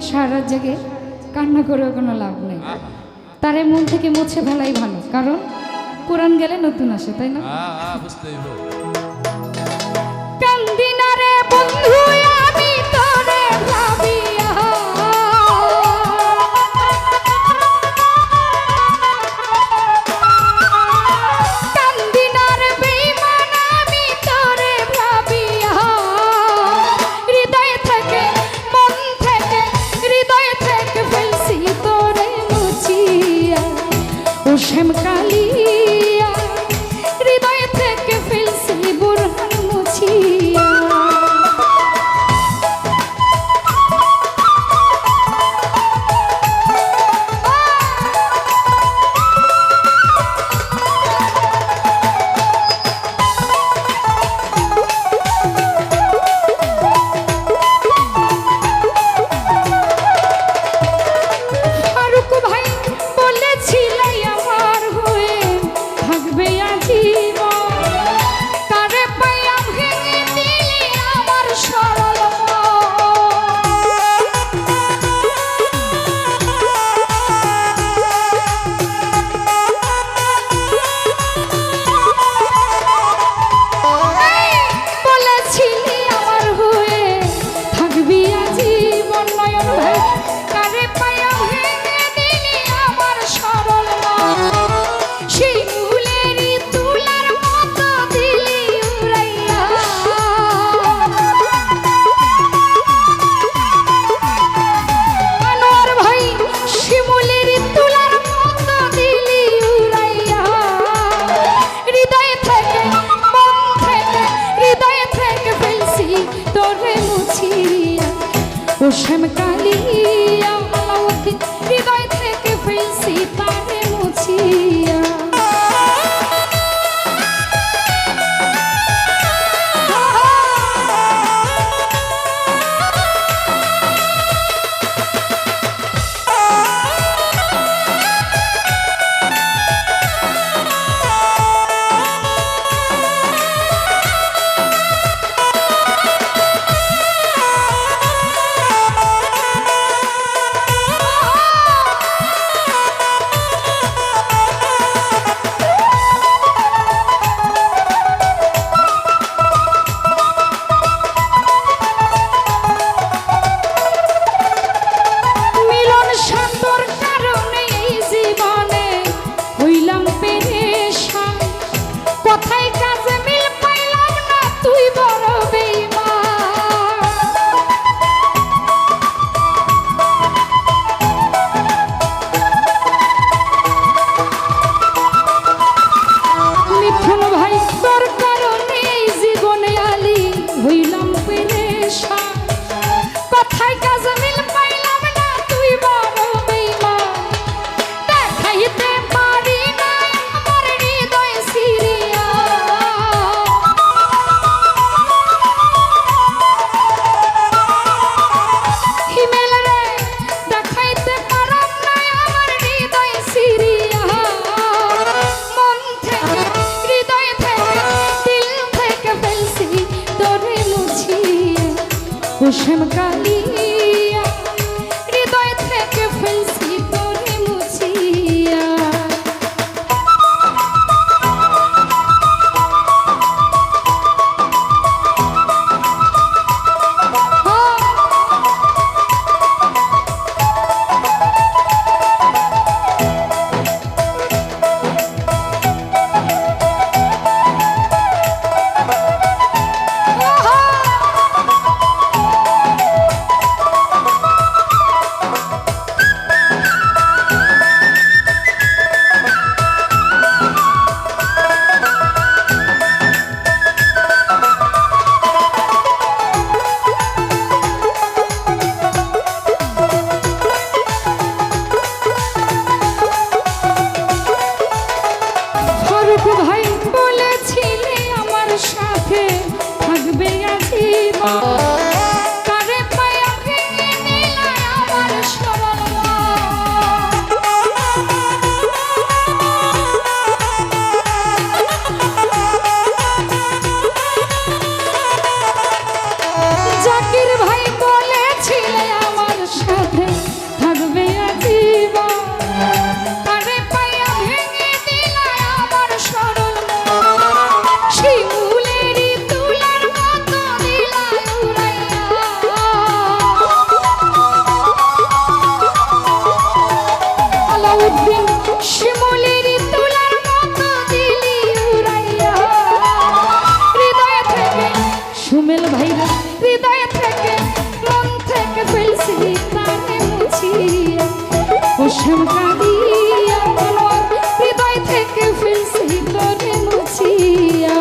সারা জেগে কান্না করেও কোনো লাভ নেই, তারে মন থেকে মুছে ফেলাই ভালো, কারণ পুরান গেলে নতুন আসে, তাই না? কান্দি না রে বন্ধু আমি তোরে ভাবিয়া, কান্দি না রে বেঈমান আমি তোরে ভাবিয়া, হৃদয় থেকে মন থেকে হৃদয় থেকে ফেলছি তোরে মুছিয়া, ও শ্যামকালিয়া হৃদয় থেকে ফেলছি বুরহান মুছিয়া। ফারুক ভাই বলেছিলে আমার হয়ে থাকবে আজীবন, কারে পাইয়া ভেঙে দিলি আমার সরল বলেছিলি আমার হয়ে থাকবি আজীবন, নয়ন ভাই কারে পাইয়া ভেঙে দিলি আমার সরল মন, সেই ফুলেরই তুলার মতো দিলি উড়াইয়া, আনোয়ার ভাই শিমুলেরই তুলার মতো দিলি উড়াইয়া, হৃদয় থেকে মন থেকে হৃদয় থেকে ফেলছি তোরে মুছিয়া, ও শ্যামকালিয়া আলাউদ্দিন হৃদয় থেকে ফেলছি তারে মুছিয়া। ফেলছি তারে মুছিয়া ও শ্যাম কাঁদিয়া আমার হৃদয় থেকে ফেলছি তোরে মুছিয়া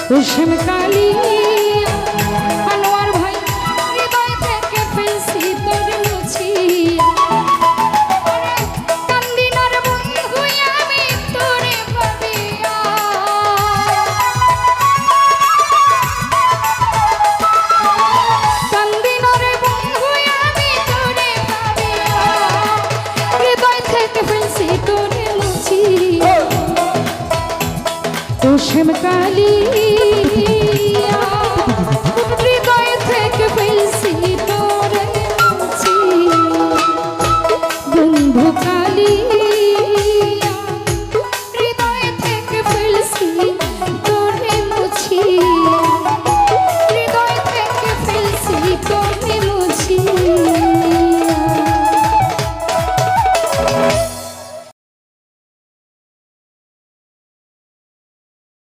কুসুম কালি আনোয়ার ভাই হৃদয় থেকে ফেলছি তোর মুছিয়া কান্দিনার বন্ধু আমি তোরে ভাবিয়া কান্দিনার বন্ধু আমি তোরে ভাবিয়া হৃদয় থেকে ফেলছি তোরে মুছিয়া কুসুম কালি হৃদয় থেকে ফেলছি তোরে মুছিয়া বন্ধু কালি